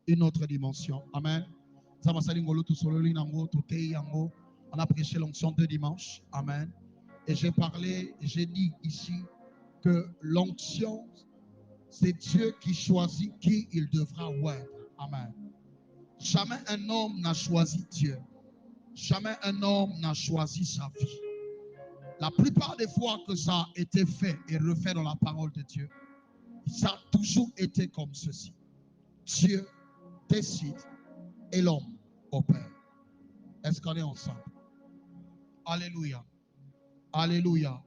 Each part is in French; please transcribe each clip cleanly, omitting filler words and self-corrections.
une autre dimension. Amen. On a prêché l'onction de dimanche. Amen. Et j'ai parlé, j'ai dit ici que l'onction, c'est Dieu qui choisit qui il devra oindre. Amen. Jamais un homme n'a choisi Dieu. Jamais un homme n'a choisi sa vie. La plupart des fois que ça a été fait et refait dans la parole de Dieu, ça a toujours été comme ceci. Dieu décide et l'homme opère. Est-ce qu'on est ensemble? Alléluia. Alléluia.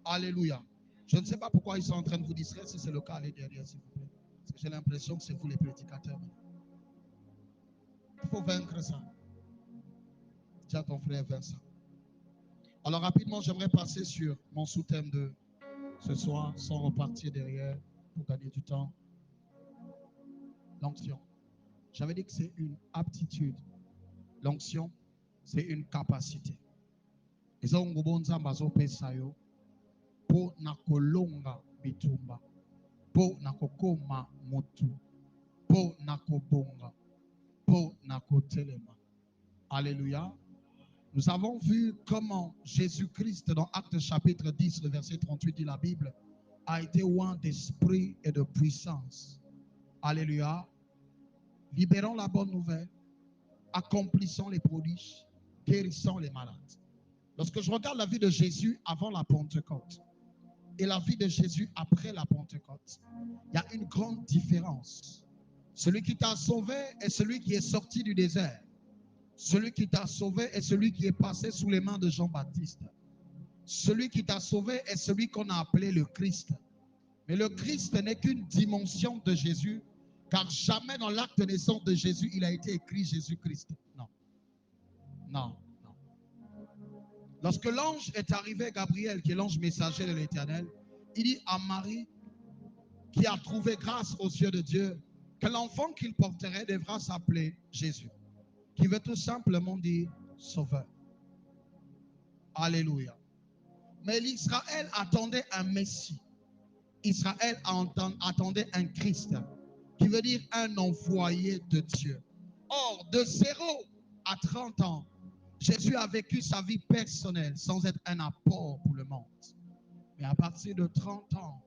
Alléluia. Je ne sais pas pourquoi ils sont en train de vous distraire. Si c'est le cas, allez derrière, s'il vous plaît. Parce que j'ai l'impression que c'est vous les prédicateurs. Il faut vaincre ça. Dis à ton frère, Vincent. Alors rapidement, j'aimerais passer sur mon sous-thème de ce soir, sans repartir derrière pour gagner du temps. L'onction. J'avais dit que c'est une aptitude. L'onction, c'est une capacité. Et ça, on va po nakolonga bitumba, po nakokoma motu, po nakobonga, po nakotelema. Alléluia. Nous avons vu comment Jésus-Christ, dans Actes chapitre 10, le verset 38 de la Bible, a été oint d'esprit et de puissance. Alléluia. Libérons la bonne nouvelle, accomplissons les prodiges, guérissons les malades. Lorsque je regarde la vie de Jésus avant la Pentecôte et la vie de Jésus après la Pentecôte, il y a une grande différence. Celui qui t'a sauvé est celui qui est sorti du désert. Celui qui t'a sauvé est celui qui est passé sous les mains de Jean-Baptiste. Celui qui t'a sauvé est celui qu'on a appelé le Christ. Mais le Christ n'est qu'une dimension de Jésus, car jamais dans l'acte de naissance de Jésus, il a été écrit Jésus-Christ. Non. Non. Non. Lorsque l'ange est arrivé, Gabriel, qui est l'ange messager de l'Éternel, il dit à Marie, qui a trouvé grâce aux yeux de Dieu, que l'enfant qu'il porterait devra s'appeler Jésus, qui veut tout simplement dire sauveur. Alléluia. Mais l'Israël attendait un Messie. Israël attendait un Christ, qui veut dire un envoyé de Dieu. Or, de 0 à 30 ans, Jésus a vécu sa vie personnelle sans être un apport pour le monde. Mais à partir de 30 ans,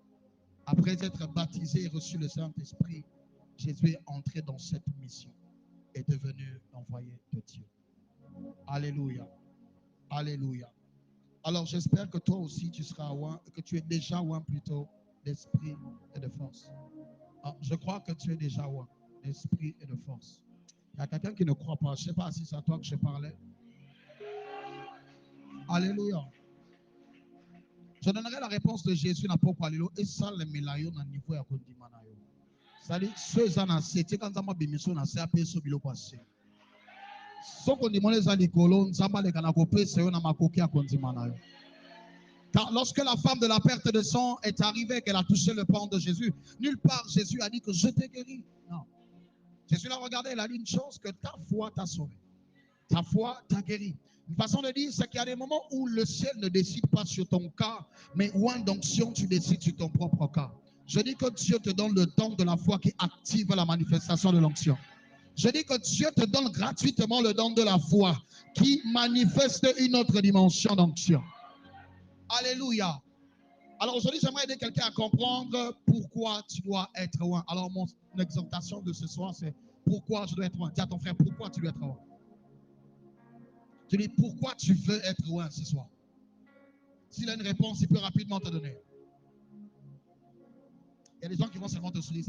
après être baptisé et reçu le Saint-Esprit, Jésus est entré dans cette mission et est devenu l'envoyé de Dieu. Alléluia. Alléluia. Alors j'espère que toi aussi tu seras oint, que tu es déjà oint plutôt d'esprit et de force. Alors, je crois que tu es déjà oint d'esprit et de force. Il y a quelqu'un qui ne croit pas. Je ne sais pas si c'est à toi que je parlais. Alléluia. Je donnerai la réponse de Jésus n'a pas parlé. Et ça, le mélaillon à niveau à Kondimanayo. C'est-à-dire, ceux en a cité quand on a bémission na CAP sur bilo passé. Ce qu'on demande les colons, ça va les canapés, c'est un amakoki à Kondimanayo. Car lorsque la femme de la perte de sang est arrivée, qu'elle a touché le pan de Jésus, nulle part Jésus a dit que je t'ai guéri. Non. Jésus l'a regardé, il a dit une chose, que ta foi t'a sauvé. Ta foi t'a guéri. Une façon de dire, c'est qu'il y a des moments où le ciel ne décide pas sur ton cas, mais où en onction, tu décides sur ton propre cas. Je dis que Dieu te donne le don de la foi qui active la manifestation de l'onction. Je dis que Dieu te donne gratuitement le don de la foi qui manifeste une autre dimension d'onction. Alléluia. Alors aujourd'hui, j'aimerais aider quelqu'un à comprendre pourquoi tu dois être loin. Alors mon exhortation de ce soir, c'est pourquoi je dois être loin. Dis à ton frère, pourquoi tu dois être loin. Tu dis, pourquoi tu veux être loin ce soir? S'il a une réponse, il peut rapidement te donner. Il y a des gens qui vont seulement te sourire.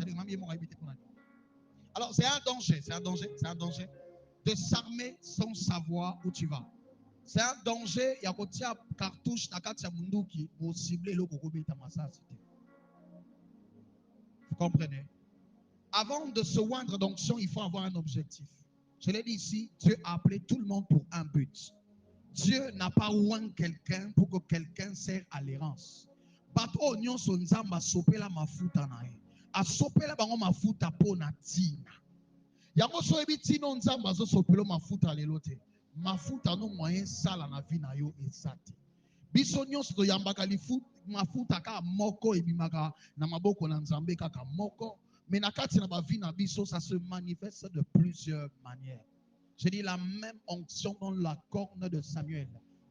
Alors, c'est un danger, c'est un danger, c'est un danger de s'armer sans savoir où tu vas. C'est un danger, il y a un cartouche, qui pour cibler le Kokobé Tamassas. Vous comprenez? Avant de se oindre d'onction, il faut avoir un objectif. Je l'ai dit ici, Dieu a appelé tout le monde pour un but. Dieu n'a pas oint quelqu'un pour que quelqu'un sert à l'errance. Bato nyonso nzamba sopela mafuta na ye. A sopela bango mafuta po na tina. Yango so ebi tino nzamba zo sopelo mafuta lelo te. Mafuta no moyen sala na vie na yo ezate. Biso nyonso to yambaka lifu mafuta ka moko ebimaka na maboko na nzambe kaka moko. Mais ça se manifeste de plusieurs manières. Je dis la même onction dans la corne de Samuel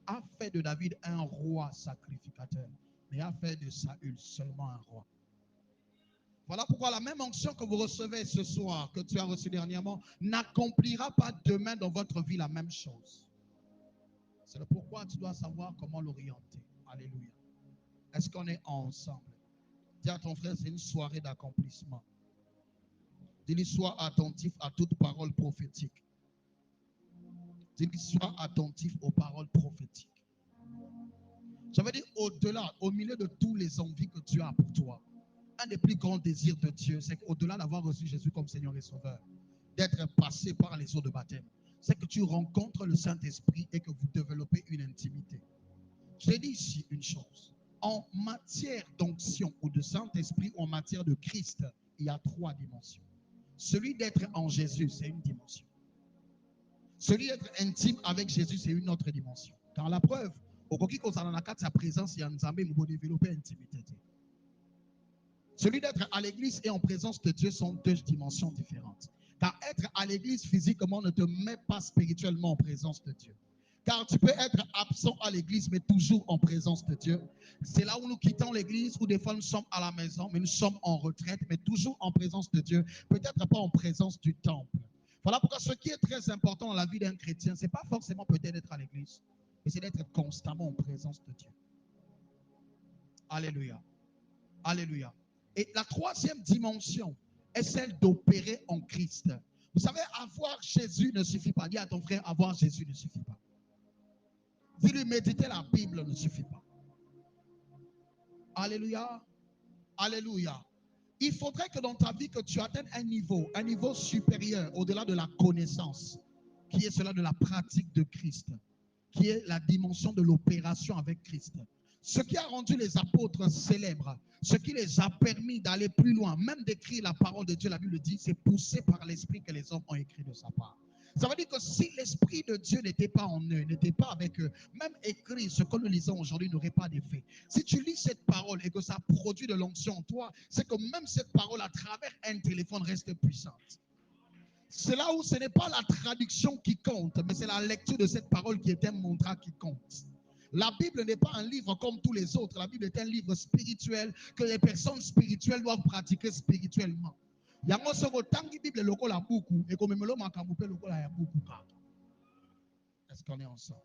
a fait de David un roi sacrificateur, mais a fait de Saül seulement un roi. Voilà pourquoi la même onction que vous recevez ce soir, que tu as reçu dernièrement, n'accomplira pas demain dans votre vie la même chose. C'est le pourquoi tu dois savoir comment l'orienter. Alléluia. Est-ce qu'on est ensemble? Dis à ton frère, c'est une soirée d'accomplissement. Dis-lui, sois attentif à toute parole prophétique. Dis-lui, sois attentif aux paroles prophétiques. Je veux dire, au-delà, au milieu de tous les envies que tu as pour toi, un des plus grands désirs de Dieu, c'est qu'au-delà d'avoir reçu Jésus comme Seigneur et Sauveur, d'être passé par les eaux de baptême, c'est que tu rencontres le Saint-Esprit et que vous développez une intimité. J'ai dit ici une chose. En matière d'onction ou de Saint-Esprit ou en matière de Christ, il y a 3 dimensions. Celui d'être en Jésus, c'est une dimension. Celui d'être intime avec Jésus, c'est une autre dimension. Car la preuve, au coquille sa présence, il y a un développer intimité. Celui d'être à l'église et en présence de Dieu sont 2 dimensions différentes. Car être à l'église physiquement ne te met pas spirituellement en présence de Dieu. Car tu peux être absent à l'église, mais toujours en présence de Dieu. C'est là où nous quittons l'église, où des fois nous sommes à la maison, mais nous sommes en retraite, mais toujours en présence de Dieu. Peut-être pas en présence du temple. Voilà pourquoi ce qui est très important dans la vie d'un chrétien, ce n'est pas forcément peut-être d'être à l'église, mais c'est d'être constamment en présence de Dieu. Alléluia. Alléluia. Et la 3e dimension est celle d'opérer en Christ. Vous savez, avoir Jésus ne suffit pas. Dis à ton frère, avoir Jésus ne suffit pas. Dis-lui, méditer la Bible ne suffit pas. Alléluia. Alléluia. Il faudrait que dans ta vie, que tu atteignes un niveau supérieur, au-delà de la connaissance, qui est cela de la pratique de Christ, qui est la dimension de l'opération avec Christ. Ce qui a rendu les apôtres célèbres, ce qui les a permis d'aller plus loin, même d'écrire la parole de Dieu, la Bible dit, c'est poussé par l'Esprit que les hommes ont écrit de sa part. Ça veut dire que si l'Esprit de Dieu n'était pas en eux, n'était pas avec eux, même écrire ce que nous lisons aujourd'hui n'aurait pas d'effet. Si tu lis cette parole et que ça produit de l'onction en toi, c'est que même cette parole à travers un téléphone reste puissante. C'est là où ce n'est pas la traduction qui compte, mais c'est la lecture de cette parole qui est un mantra qui compte. La Bible n'est pas un livre comme tous les autres. La Bible est un livre spirituel que les personnes spirituelles doivent pratiquer spirituellement. Est-ce qu'on est ensemble?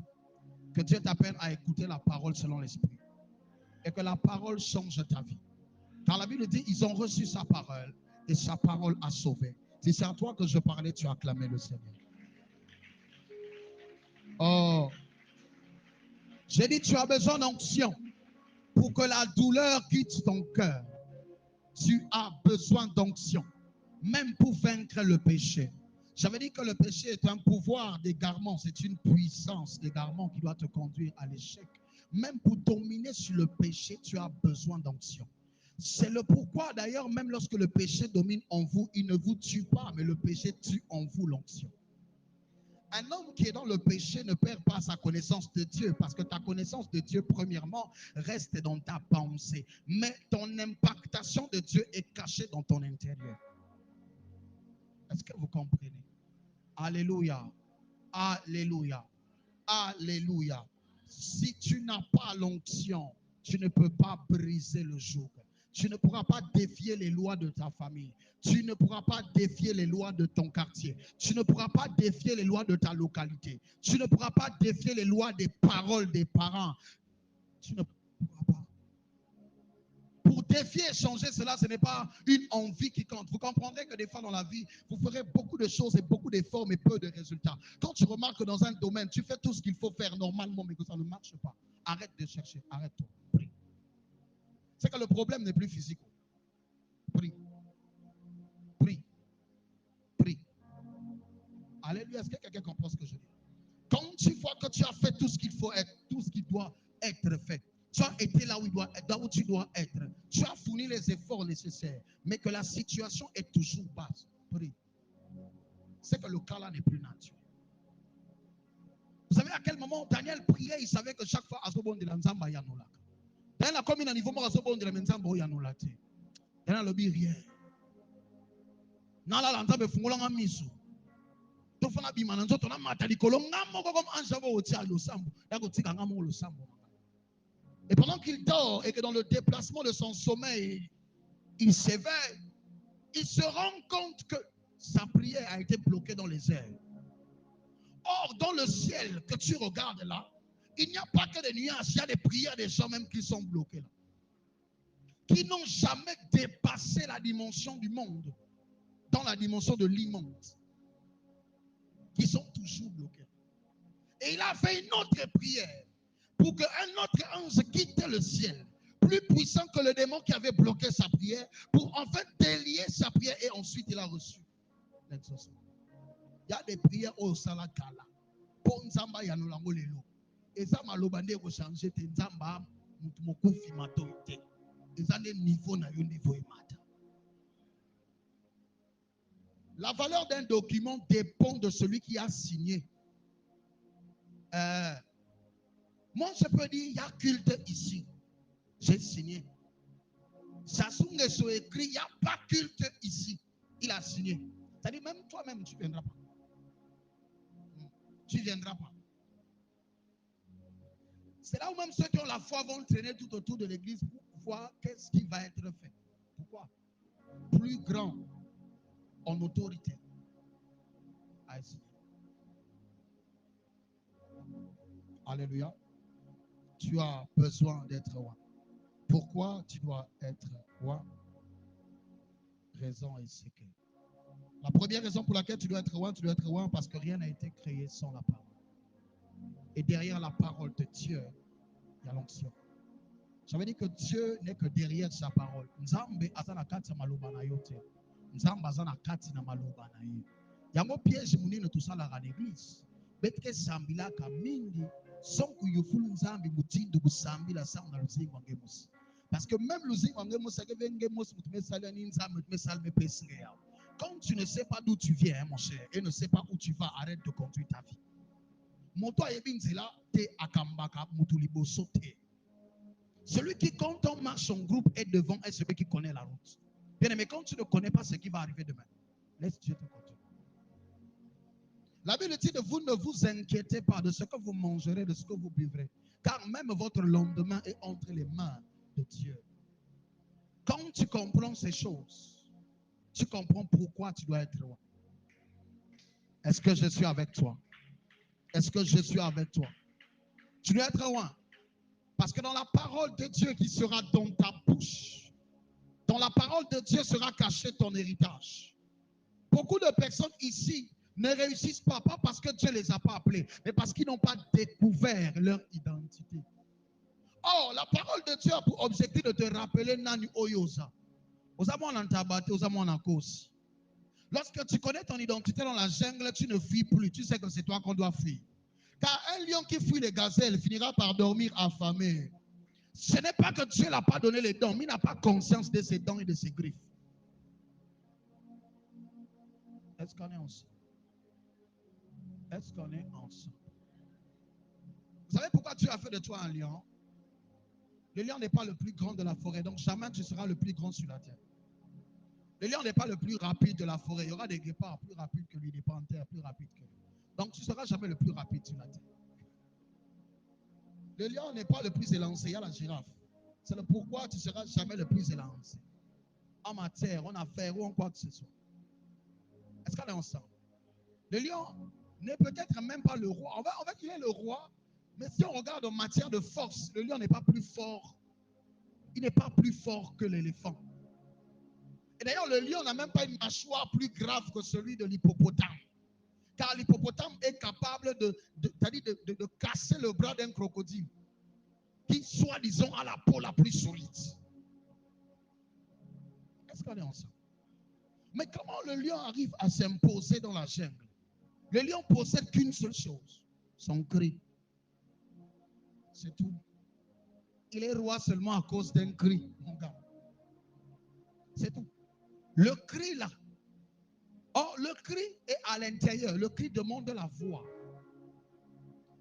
Que Dieu t'appelle à écouter la parole selon l'esprit. Et que la parole change ta vie. Car la Bible dit, ils ont reçu sa parole et sa parole a sauvé. Si c'est à toi que je parlais, tu as acclamé le Seigneur. Oh, j'ai dit, tu as besoin d'onction pour que la douleur quitte ton cœur. Tu as besoin d'onction, même pour vaincre le péché. J'avais dit que le péché est un pouvoir d'égarement, c'est une puissance d'égarement qui doit te conduire à l'échec. Même pour dominer sur le péché, tu as besoin d'onction. C'est le pourquoi, d'ailleurs, même lorsque le péché domine en vous, il ne vous tue pas, mais le péché tue en vous l'onction. Un homme qui est dans le péché ne perd pas sa connaissance de Dieu, parce que ta connaissance de Dieu, premièrement, reste dans ta pensée. Mais ton impactation de Dieu est cachée dans ton intérieur. Est-ce que vous comprenez? Alléluia. Alléluia. Alléluia. Si tu n'as pas l'onction, tu ne peux pas briser le joug. Tu ne pourras pas défier les lois de ta famille. Tu ne pourras pas défier les lois de ton quartier. Tu ne pourras pas défier les lois de ta localité. Tu ne pourras pas défier les lois des paroles des parents. Tu ne pourras pas. Pour défier et changer cela, ce n'est pas une envie qui compte. Vous comprendrez que des fois dans la vie, vous ferez beaucoup de choses et beaucoup d'efforts, mais peu de résultats. Quand tu remarques que dans un domaine, tu fais tout ce qu'il faut faire normalement, mais que ça ne marche pas, arrête de chercher, arrête-toi, prie. C'est que le problème n'est plus physique. Prie. Prie. Prie. Alléluia. Est-ce que quelqu'un comprend ce que je dis? Quand tu vois que tu as fait tout ce qu'il faut être, tout ce qui doit être fait, tu as été là où tu dois être. Tu as fourni les efforts nécessaires, mais que la situation est toujours basse. Prie. C'est que le cas là n'est plus naturel. Vous savez à quel moment Daniel priait, il savait que chaque fois, Asobon de la Nzamba Yanolak. Daniel a commis un niveau, Asobon de la Nzamba Yanolate. Daniel a rien. Nala la nzambe fungolanga miso. Tofana bimana nzoto na matali kolonga moko comme ange avo otia lo sambo. Dako tika ngamo lo sambo. Et pendant qu'il dort et que dans le déplacement de son sommeil, il s'éveille, il se rend compte que sa prière a été bloquée dans les airs. Or, dans le ciel que tu regardes là, il n'y a pas que des nuages, il y a des prières des gens même qui sont bloqués là. Qui n'ont jamais dépassé la dimension du monde, dans la dimension de l'immonde. Qui sont toujours bloqués. Et il a fait une autre prière pour qu'un autre ange quitte le ciel, plus puissant que le démon qui avait bloqué sa prière, pour en fait délier sa prière et ensuite il a reçu l'exaucement. Il y a des prières au salakala. Pour nzamba ya nolango lelo. Eza maloba nde ko changer te nzamba mutu mokufi mato te. Eza ne niveau na yo niveau emata. La valeur d'un document dépend de celui qui a signé. Moi, je peux dire, il y a culte ici. J'ai signé. Sassou Nguesso écrit, il n'y a pas culte ici. Il a signé. C'est-à-dire, même toi-même, tu ne viendras pas. Tu ne viendras pas. C'est là où même ceux qui ont la foi vont traîner tout autour de l'église pour voir qu'est-ce qui va être fait. Pourquoi? Plus grand en autorité a signé. Alléluia. Tu as besoin d'être roi. Pourquoi tu dois être roi? Raison et séquelle. La première raison pour laquelle tu dois être roi parce que rien n'a été créé sans la parole. Et derrière la parole de Dieu, il y a l'onction. Ça veut dire que Dieu n'est que derrière sa parole. Nzambe azana kati maloba na yote. Nzambe azana kati na maloba na ye. Yango piège munene tout ça la l'église. Betke sambila ka mingi sonku yufulu nzambe mutindu busambila sang na luzingo ngemusi. Parce que même luzingo ngemusi akevengemusi mutume salani nzambe mutume salme pesinge yao. Quand tu ne sais pas d'où tu viens, mon cher, et ne sais pas où tu vas, arrête de conduire ta vie. Moto ayebinzela te akambaka mutulibo sote. Celui qui, quand on marche en groupe, est devant est celui qui connaît la route. Bien aimé, quand tu ne connais pas ce qui va arriver demain, laisse Dieu te conduire. La Bible dit de vous ne vous inquiétez pas de ce que vous mangerez, de ce que vous buvrez, car même votre lendemain est entre les mains de Dieu. Quand tu comprends ces choses, tu comprends pourquoi tu dois être roi. Est-ce que je suis avec toi? Est-ce que je suis avec toi? Tu dois être roi. Parce que dans la parole de Dieu qui sera dans ta bouche, dans la parole de Dieu sera caché ton héritage. Beaucoup de personnes ici ne réussissent pas parce que Dieu ne les a pas appelés, mais parce qu'ils n'ont pas découvert leur identité. Or, la parole de Dieu a pour objectif de te rappeler Nani Oyosa. Lorsque tu connais ton identité dans la jungle, tu ne fuis plus. Tu sais que c'est toi qu'on doit fuir. Car un lion qui fuit les gazelles finira par dormir affamé. Ce n'est pas que Dieu n'a pas donné les dents, mais il n'a pas conscience de ses dents et de ses griffes. Est-ce qu'on est ensemble? Est-ce qu'on est ensemble? Vous savez pourquoi Dieu a fait de toi un lion? Le lion n'est pas le plus grand de la forêt, donc jamais tu seras le plus grand sur la terre. Le lion n'est pas le plus rapide de la forêt. Il y aura des guépards plus rapides que lui, des panthères plus rapides que lui. Donc tu ne seras jamais le plus rapide sur la terre. Le lion n'est pas le plus élancé, il y a la girafe. C'est le pourquoi tu ne seras jamais le plus élancé. En matière, en affaires ou en quoi que ce soit. Est-ce qu'on est ensemble? Le lion n'est peut-être même pas le roi. On va qu'il est le roi, mais si on regarde en matière de force, le lion n'est pas plus fort. Il n'est pas plus fort que l'éléphant. Et d'ailleurs, le lion n'a même pas une mâchoire plus grave que celui de l'hippopotame. Car l'hippopotame est capable de casser le bras d'un crocodile qui, soi-disant, a la peau la plus solide. Est-ce qu'on est ensemble? Mais comment le lion arrive à s'imposer dans la jungle? Le lion possède qu'une seule chose, son cri. C'est tout. Il est roi seulement à cause d'un cri, mon gars. C'est tout. Le cri là. Or, le cri est à l'intérieur. Le cri demande la voix.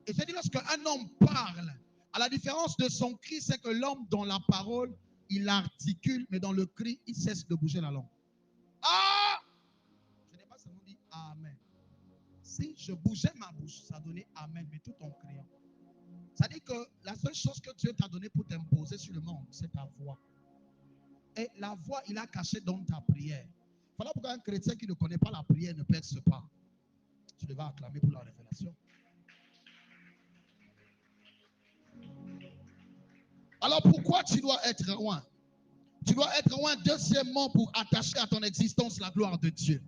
Et je dis, lorsqu'un homme parle, à la différence de son cri, c'est que l'homme, dans la parole, il articule, mais dans le cri, il cesse de bouger la langue. Ah! Amen. Si je bougeais ma bouche, ça donnait Amen, mais tout en criant. Ça dit que la seule chose que Dieu t'a donnée pour t'imposer sur le monde, c'est ta voix. Et la voix, il a caché dans ta prière. Voilà pourquoi un chrétien qui ne connaît pas la prière ne perce pas. Tu devais acclamer pour la révélation. Alors pourquoi tu dois être loin? Tu dois être loin, deuxièmement, pour attacher à ton existence la gloire de Dieu.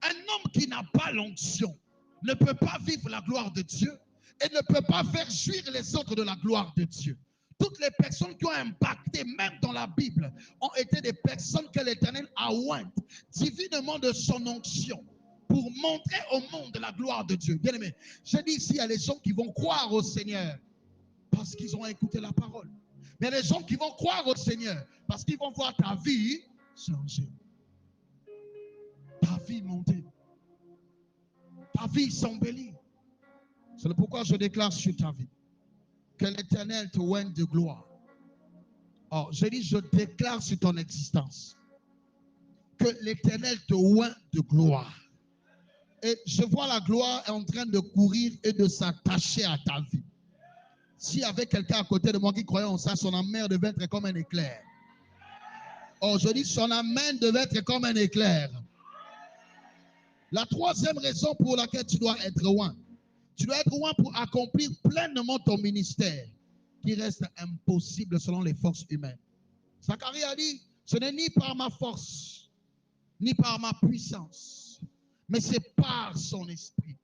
Un homme qui n'a pas l'onction ne peut pas vivre la gloire de Dieu et ne peut pas faire jouir les autres de la gloire de Dieu. Toutes les personnes qui ont impacté, même dans la Bible, ont été des personnes que l'Éternel a ointes divinement de son onction pour montrer au monde la gloire de Dieu. Bien aimé, je dis ici, il y a les gens qui vont croire au Seigneur parce qu'ils ont écouté la parole. Mais il y a des gens qui vont croire au Seigneur parce qu'ils vont voir ta vie changer. Ta vie monter. Ta vie s'embellit. C'est pourquoi je déclare sur ta vie que l'Éternel te oigne de gloire. Oh, je dis, je déclare sur ton existence que l'Éternel te oigne de gloire. Et je vois la gloire en train de courir et de s'attacher à ta vie. S'il y avait quelqu'un à côté de moi qui croyait en ça, son amen devait être comme un éclair. Oh, je dis, son amen devait être comme un éclair. La troisième raison pour laquelle tu dois être loin, tu dois être loin pour accomplir pleinement ton ministère, qui reste impossible selon les forces humaines. Zacharie a dit, ce n'est ni par ma force, ni par ma puissance, mais c'est par son esprit.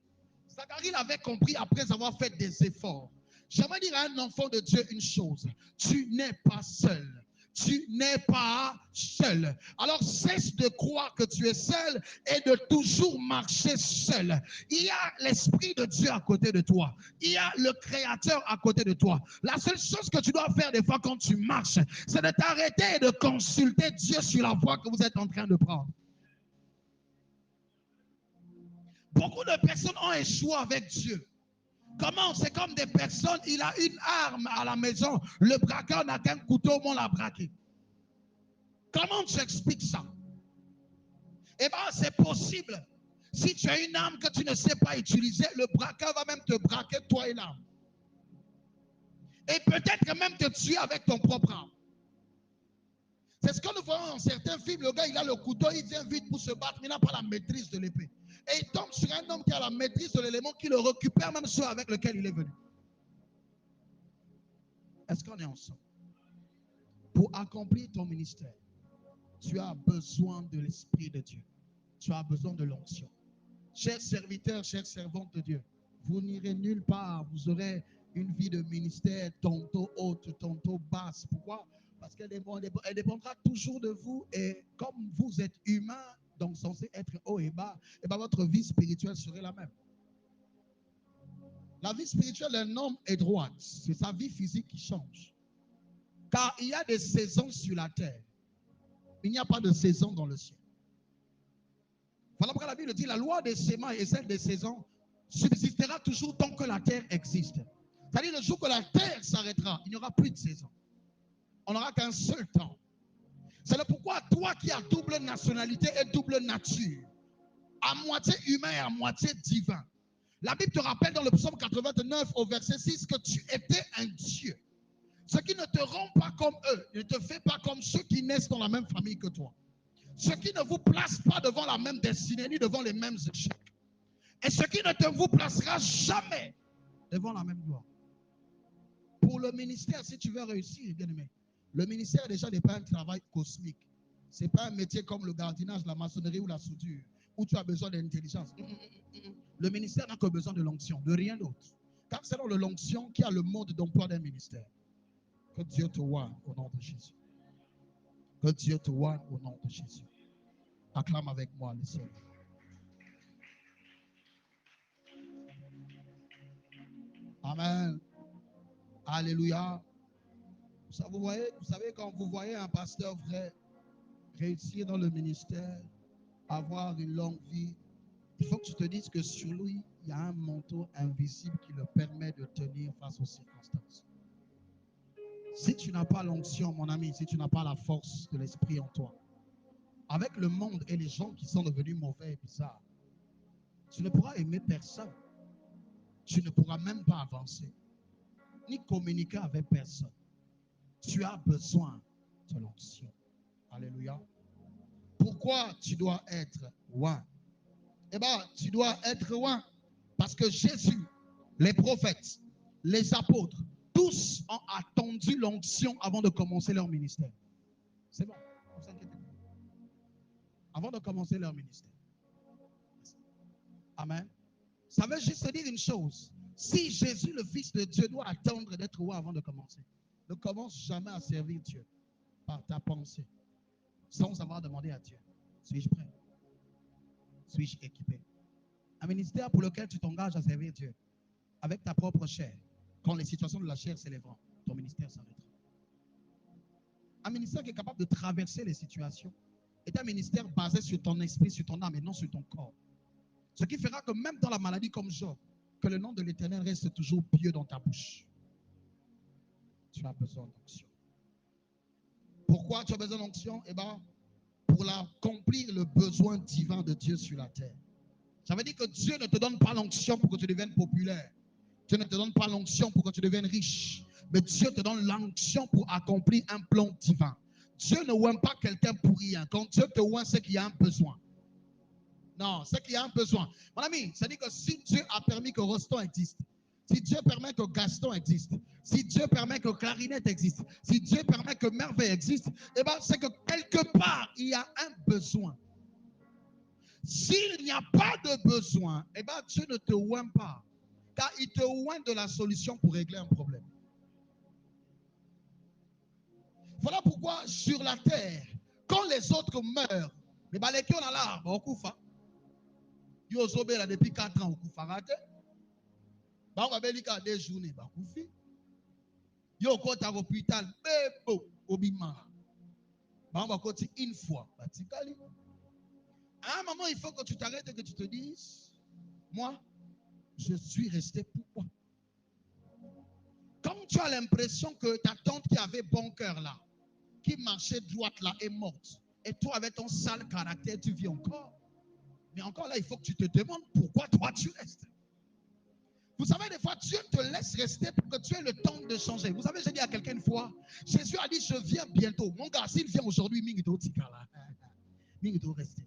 Zacharie l'avait compris après avoir fait des efforts. J'aimerais dire à un enfant de Dieu une chose, tu n'es pas seul. Tu n'es pas seul. Alors cesse de croire que tu es seul et de toujours marcher seul. Il y a l'Esprit de Dieu à côté de toi. Il y a le Créateur à côté de toi. La seule chose que tu dois faire des fois quand tu marches, c'est de t'arrêter et de consulter Dieu sur la voie que vous êtes en train de prendre. Beaucoup de personnes ont échoué avec Dieu. Comment? C'est comme des personnes, il a une arme à la maison, le braqueur n'a qu'un couteau, on l'a braqué. Comment tu expliques ça? Eh bien, c'est possible. Si tu as une arme que tu ne sais pas utiliser, le braqueur va même te braquer, toi et l'arme. Et peut-être même te tuer avec ton propre arme. C'est ce que nous voyons dans certains films. Le gars, il a le couteau, il vient vite pour se battre, mais il n'a pas la maîtrise de l'épée. Et il tombe sur un homme qui a la maîtrise de l'élément, qui le récupère même ceux avec lequel il est venu. Est-ce qu'on est ensemble? Pour accomplir ton ministère, tu as besoin de l'Esprit de Dieu. Tu as besoin de l'onction. Chers serviteurs, chères servantes de Dieu, vous n'irez nulle part. Vous aurez une vie de ministère tantôt haute, tantôt basse. Pourquoi? Parce qu'elle dépendra toujours de vous. Et comme vous êtes humain, donc censé être haut et bas, et bien votre vie spirituelle serait la même. La vie spirituelle d'un homme est droite. C'est sa vie physique qui change. Car il y a des saisons sur la terre. Il n'y a pas de saison dans le ciel. Voilà pourquoi la Bible dit la loi des séments et celle des saisons subsistera toujours tant que la terre existe. C'est-à-dire le jour que la terre s'arrêtera, il n'y aura plus de saison. On n'aura qu'un seul temps. C'est pourquoi toi qui as double nationalité et double nature, à moitié humain et à moitié divin, la Bible te rappelle dans le psaume 89 au verset 6 que tu étais un Dieu. Ce qui ne te rend pas comme eux, ne te fait pas comme ceux qui naissent dans la même famille que toi. Ce qui ne vous place pas devant la même destinée, ni devant les mêmes échecs. Et ce qui ne vous placera jamais devant la même gloire. Pour le ministère, si tu veux réussir, bien aimé, le ministère déjà n'est pas un travail cosmique. Ce n'est pas un métier comme le gardiennage, la maçonnerie ou la soudure, où tu as besoin d'intelligence. Le ministère n'a que besoin de l'onction, de rien d'autre. Car c'est dans l'onction qu'il y a le mode d'emploi d'un ministère. Que Dieu te voie au nom de Jésus. Que Dieu te voie au nom de Jésus. Acclame avec moi le Seigneur. Amen. Alléluia. Vous savez, quand vous voyez un pasteur vrai réussir dans le ministère, avoir une longue vie, il faut que tu te dises que sur lui, il y a un manteau invisible qui le permet de tenir face aux circonstances. Si tu n'as pas l'onction, mon ami, si tu n'as pas la force de l'esprit en toi, avec le monde et les gens qui sont devenus mauvais et bizarres, tu ne pourras aimer personne. Tu ne pourras même pas avancer, ni communiquer avec personne. Tu as besoin de l'onction. Alléluia. Pourquoi tu dois être loin? Eh bien, tu dois être loin parce que Jésus, les prophètes, les apôtres, tous ont attendu l'onction avant de commencer leur ministère. C'est bon, ne vous inquiétez pas. Avant de commencer leur ministère. Amen. Ça veut juste dire une chose. Si Jésus, le Fils de Dieu, doit attendre d'être roi avant de commencer, ne commence jamais à servir Dieu par ta pensée, sans avoir demandé à Dieu. Suis-je prêt? Suis-je équipé? Un ministère pour lequel tu t'engages à servir Dieu avec ta propre chair, quand les situations de la chair s'élèveront, ton ministère s'arrêtera. Un ministère qui est capable de traverser les situations est un ministère basé sur ton esprit, sur ton âme et non sur ton corps. Ce qui fera que même dans la maladie comme Job, que le nom de l'Éternel reste toujours pieux dans ta bouche. Tu as besoin d'onction. Pourquoi tu as besoin d'onction? Eh bien, pour accomplir le besoin divin de Dieu sur la terre. Ça veut dire que Dieu ne te donne pas l'onction pour que tu deviennes populaire. Dieu ne te donne pas l'onction pour que tu deviennes riche. Mais Dieu te donne l'onction pour accomplir un plan divin. Dieu ne oint pas quelqu'un pour rien. Quand Dieu te oint, c'est qu'il y a un besoin. Non, c'est qu'il y a un besoin. Mon ami, c'est-à-dire que si Dieu a permis que Roston existe, si Dieu permet que Gaston existe, si Dieu permet que Clarinette existe, si Dieu permet que Merveille existe, eh bien, c'est que quelque part, il y a un besoin. S'il n'y a pas de besoin, eh bien, Dieu ne te oint pas. Car il te oint de la solution pour régler un problème. Voilà pourquoi sur la terre, quand les autres meurent, les baléki on a là, on koufa. Yo zobe là depuis 4 ans, on koufa raté. Bah on va belika 2 journées, bah koufi. Yo kota l'hôpital, bebo, obima. Bah on va côté une fois, bah tikali. À un moment, il faut que tu t'arrêtes et que tu te dises, moi, je suis resté pourquoi? Comme tu as l'impression que ta tante qui avait bon cœur là, qui marchait droite là, est morte, et toi avec ton sale caractère, tu vis encore. Mais encore là, il faut que tu te demandes pourquoi toi tu restes. Vous savez, des fois, Dieu te laisse rester pour que tu aies le temps de changer. Vous savez, j'ai dit à quelqu'un une fois, Jésus a dit, je viens bientôt. Mon gars, s'il vient aujourd'hui, Mingito Tikala. Mingito rester.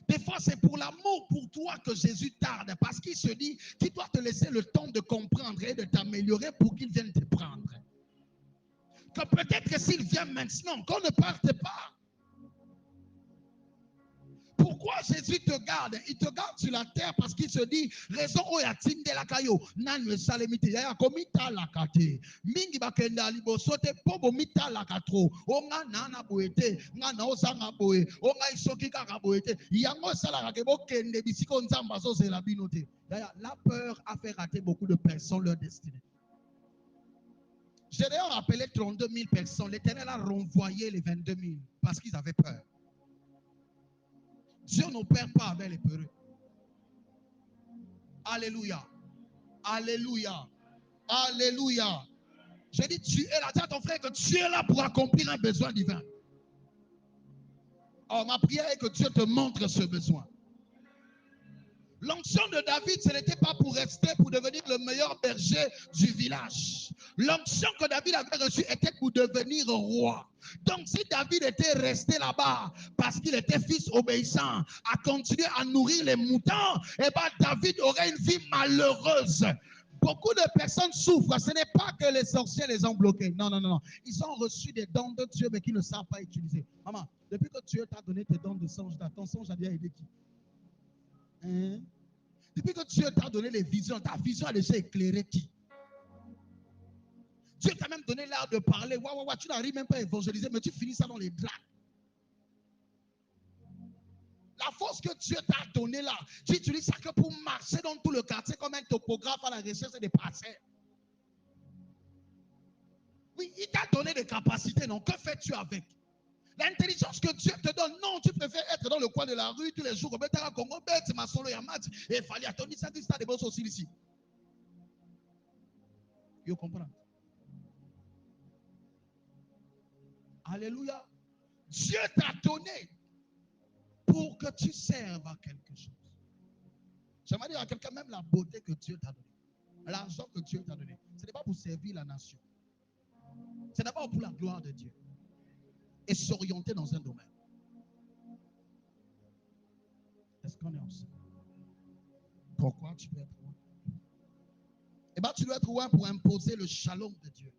Des fois, c'est pour l'amour pour toi que Jésus tarde, parce qu'il se dit qu'il doit te laisser le temps de comprendre et de t'améliorer pour qu'il vienne te prendre. Que peut-être que s'il vient maintenant, qu'on ne parte pas. Pourquoi Jésus te garde? Il te garde sur la terre parce qu'il se dit, raison oyatine de la caillou, nan le salemite, yaya komita la kate, mingi bakenda libosote, pobo mita la katro, onga nana boete, nga na osanga boe, onga isoki kaka boete, yango sala rakebo kende bisiko nzamba zo la binote. La peur a fait rater beaucoup de personnes leur destinée. J'ai d'ailleurs appelé 32 000 personnes. L'Éternel a renvoyé les 22 000 parce qu'ils avaient peur. Dieu n'opère pas avec les peureux. Alléluia. Alléluia. Alléluia. J'ai dit, tu es là. Dis à ton frère que tu es là pour accomplir un besoin divin. Or, ma prière est que Dieu te montre ce besoin. L'onction de David, ce n'était pas pour rester, pour devenir le meilleur berger du village. L'onction que David avait reçue était pour devenir roi. Donc si David était resté là-bas parce qu'il était fils obéissant, à continuer à nourrir les moutons, eh bien David aurait une vie malheureuse. Beaucoup de personnes souffrent. Ce n'est pas que les sorciers les ont bloqués. Non, non, non, non. Ils ont reçu des dons de Dieu, mais qu'ils ne savent pas utiliser. Maman, depuis que Dieu t'a donné tes dons de songe, ton songe a déjà aidé qui? Hein? Depuis que Dieu t'a donné les visions, ta vision a déjà éclairé qui? Dieu t'a même donné l'art de parler. Tu n'arrives même pas à évangéliser, mais tu finis ça dans les draps. La force que Dieu t'a donnée là, tu utilises ça que pour marcher dans tout le quartier comme un topographe à la recherche des parcelles. Oui, il t'a donné des capacités, non? Que fais-tu avec? L'intelligence que Dieu te donne, non, tu préfères être dans le coin de la rue tous les jours. Et fallait attendre ça, tu as des bosses aussi ici. Vous comprenez? Alléluia. Dieu t'a donné pour que tu serves à quelque chose. J'aimerais dire à quelqu'un, même la beauté que Dieu t'a donnée, l'argent que Dieu t'a donné, ce n'est pas pour servir la nation. C'est d'abord pour la gloire de Dieu. Et s'orienter dans un domaine. Est-ce qu'on est ensemble? Pourquoi tu dois être loin? Eh bien, tu dois être loin pour imposer le shalom de Dieu.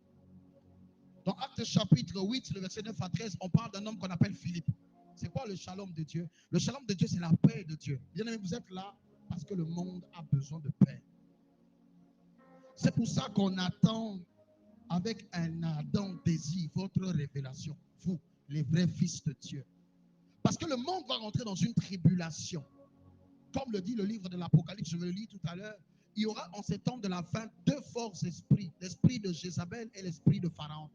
Dans Actes chapitre 8, le verset 9 à 13, on parle d'un homme qu'on appelle Philippe. C'est quoi le shalom de Dieu? Le shalom de Dieu, c'est la paix de Dieu. Bien aimé, vous êtes là parce que le monde a besoin de paix. C'est pour ça qu'on attend avec un ardent désir votre révélation, vous, les vrais fils de Dieu. Parce que le monde va rentrer dans une tribulation. Comme le dit le livre de l'Apocalypse, je vais le lire tout à l'heure, il y aura en ces temps de la fin deux forts esprits, l'esprit de Jézabel et l'esprit de Pharaon.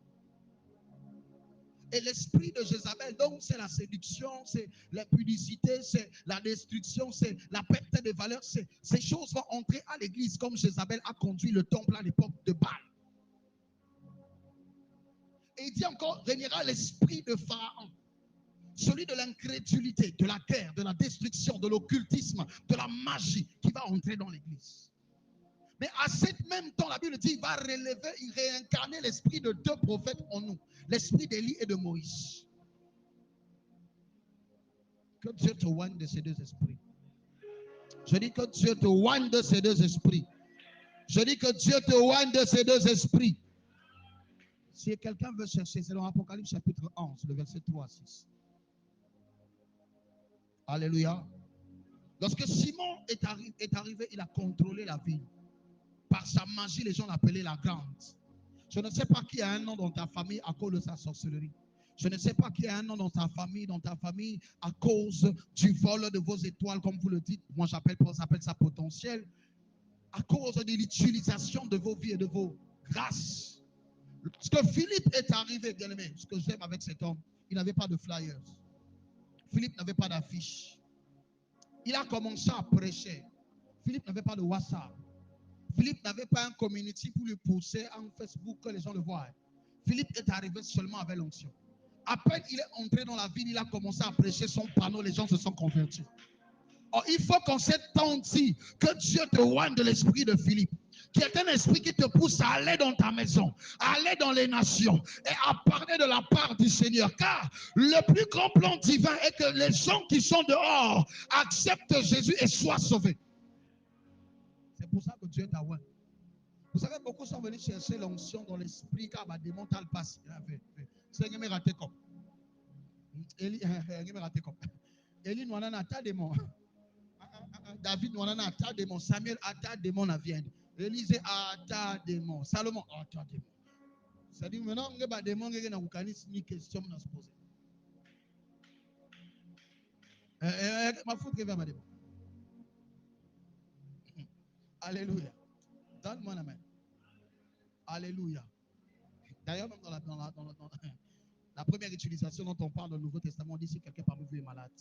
Et l'esprit de Jézabel, donc c'est la séduction, c'est la publicité, c'est la destruction, c'est la perte des valeurs. Ces choses vont entrer à l'église comme Jézabel a conduit le temple à l'époque de Baal. Et il dit encore, régnera l'esprit de Pharaon, celui de l'incrédulité, de la guerre, de la destruction, de l'occultisme, de la magie qui va entrer dans l'église. Mais à ce même temps, la Bible dit, il va relever, il réincarner l'esprit de deux prophètes en nous, l'esprit d'Élie et de Moïse. Que Dieu te oigne de ces deux esprits. Je dis que Dieu te oigne de ces deux esprits. Je dis que Dieu te oigne de ces deux esprits. Si quelqu'un veut chercher, c'est dans Apocalypse chapitre 11, le verset 3 à 6. Alléluia. Lorsque Simon est arrivé, il a contrôlé la ville. Par sa magie, les gens l'appelaient la grande. Je ne sais pas qui a un nom dans ta famille à cause de sa sorcellerie. Je ne sais pas qui a un nom dans ta famille à cause du vol de vos étoiles, comme vous le dites. Moi, j'appelle ça potentiel. À cause de l'utilisation de vos vies et de vos grâces. Lorsque Philippe est arrivé, bien aimé, ce que j'aime avec cet homme, il n'avait pas de flyers. Philippe n'avait pas d'affiche. Il a commencé à prêcher. Philippe n'avait pas de WhatsApp. Philippe n'avait pas un community pour lui pousser en Facebook que les gens le voient. Philippe est arrivé seulement avec l'onction. À peine il est entré dans la ville, il a commencé à prêcher son panneau, les gens se sont convertis. Or, il faut qu'en cette temps-ci, que Dieu te oigne de l'esprit de Philippe, qui est un esprit qui te pousse à aller dans ta maison, à aller dans les nations et à parler de la part du Seigneur. Car le plus grand plan divin est que les gens qui sont dehors acceptent Jésus et soient sauvés. C'est pour ça que Dieu t'a oint. Vous savez, beaucoup sont venus chercher l'onction dans l'esprit car ma démon t'a le passé. C'est un raté comme. Élie nous en a ta démon. David nous en a ta démon. Samuel a ta démon à vienne. Élisée a ta démon. Salomon a ta démon. C'est-à-dire maintenant, on a des démons qui ont une question à se poser. Ma faute que ma démon. Alléluia. Donne-moi la main. Alléluia. D'ailleurs, même dans la première utilisation dont on parle dans le Nouveau Testament, on dit si quelqu'un parmi vous est malade,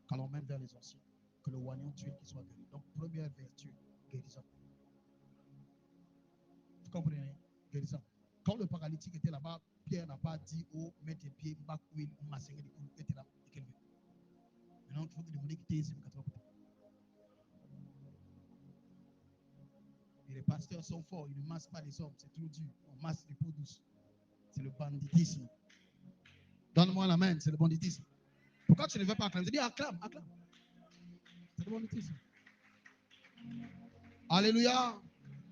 quand on mène vers les anciens, que le oignon d'huile qui soit guéri. Donc, première vertu, guérison. Vous comprenez? Guérison. Quand le paralytique était là-bas, Pierre n'a pas dit, oh, mets tes pieds, bac huile, masser les coups, était là, et maintenant, il faut demander qu'il t'aise, et les pasteurs sont forts, ils ne massent pas les hommes, c'est trop dur. On masse les peaux douces. C'est le banditisme. Donne-moi la main, c'est le banditisme. Pourquoi tu ne veux pas acclamer? Je dis acclame, acclame. C'est le banditisme. Alléluia.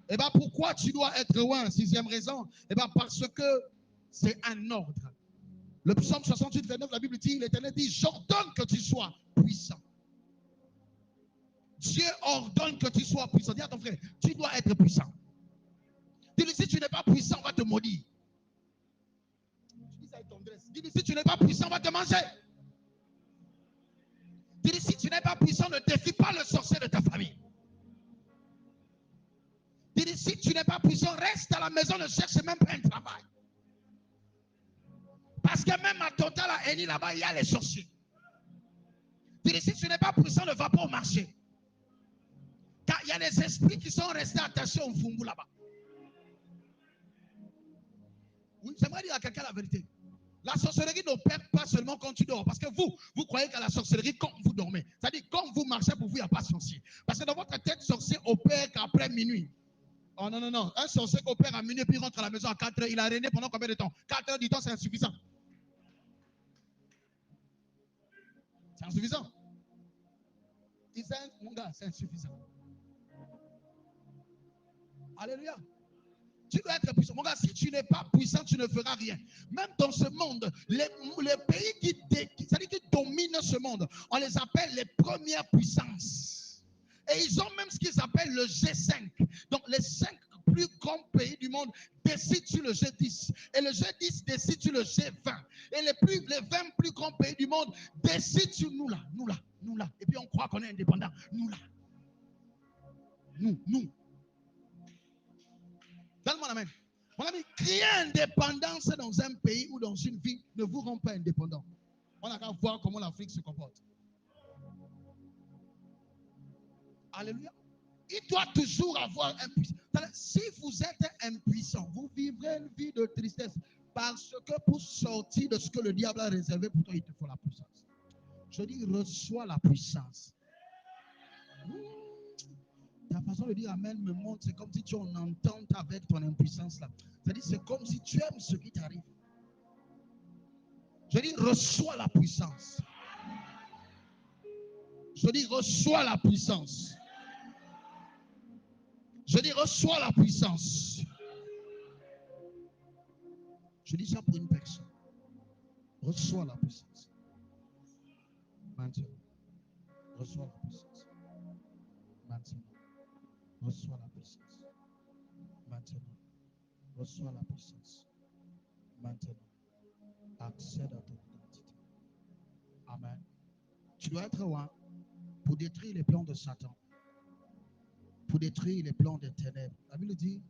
Et bien pourquoi tu dois être loin? Sixième raison. Et bien parce que c'est un ordre. Le psaume 68, 29, la Bible dit, l'Éternel dit, j'ordonne que tu sois puissant. Dieu ordonne que tu sois puissant. Dis à ton frère, tu dois être puissant. Dis-lui, si tu n'es pas puissant, on va te maudire. Dis-lui, si tu n'es pas puissant, on va te manger. Dis-lui, si tu n'es pas puissant, ne défie pas le sorcier de ta famille. Dis-lui, si tu n'es pas puissant, reste à la maison, ne cherche même pas un travail. Parce que même à Total, à Eni, là-bas, il y a les sorciers. Dis-lui, si tu n'es pas puissant, ne va pas au marché. Car il y a des esprits qui sont restés attachés au Fungu là-bas. Oui, j'aimerais dire à quelqu'un la vérité. La sorcellerie n'opère pas seulement quand tu dors. Parce que vous croyez qu'à la sorcellerie quand vous dormez. C'est-à-dire quand vous marchez pour vous, il n'y a pas de sorcier. Parce que dans votre tête, sorcier opère qu'après minuit. Oh non, non, non. Un sorcier qui opère à minuit puis rentre à la maison à 4 heures, il a régné pendant combien de temps? 4 heures du temps, c'est insuffisant. C'est insuffisant. Mon gars, c'est insuffisant. Alléluia. Tu dois être puissant. Mon gars, si tu n'es pas puissant, tu ne feras rien. Même dans ce monde, les pays qui dominent ce monde, on les appelle les premières puissances. Et ils ont même ce qu'ils appellent le G5. Donc les 5 plus grands pays du monde décident sur le G10. Et le G10 décide sur le G20. Et les 20 plus grands pays du monde décident sur nous là, nous là, nous là. Et puis on croit qu'on est indépendant. Nous là. Nous. Donne-moi la main. Mon ami, créer indépendance dans un pays ou dans une ville ne vous rend pas indépendant. On n'a qu'à voir comment l'Afrique se comporte. Alléluia. Il doit toujours avoir un puissant. Si vous êtes impuissant, vous vivrez une vie de tristesse. Parce que pour sortir de ce que le diable a réservé pour toi, il te faut la puissance. Je dis, reçois la puissance. Ta façon de dire Amen me montre, c'est comme si tu es en entente avec ton impuissance là. C'est-à-dire, c'est comme si tu aimes ce qui t'arrive. Je dis, reçois la puissance. Je dis, reçois la puissance. Je dis, reçois la puissance. Je dis ça pour une personne. Reçois la puissance. Maintenant. Reçois la puissance. Maintenant. Reçois la puissance. Maintenant. Reçois la puissance. Maintenant. Accède à ton identité. Amen. Tu dois être loin pour détruire les plans de Satan. Pour détruire les plans des ténèbres. La Bible dit,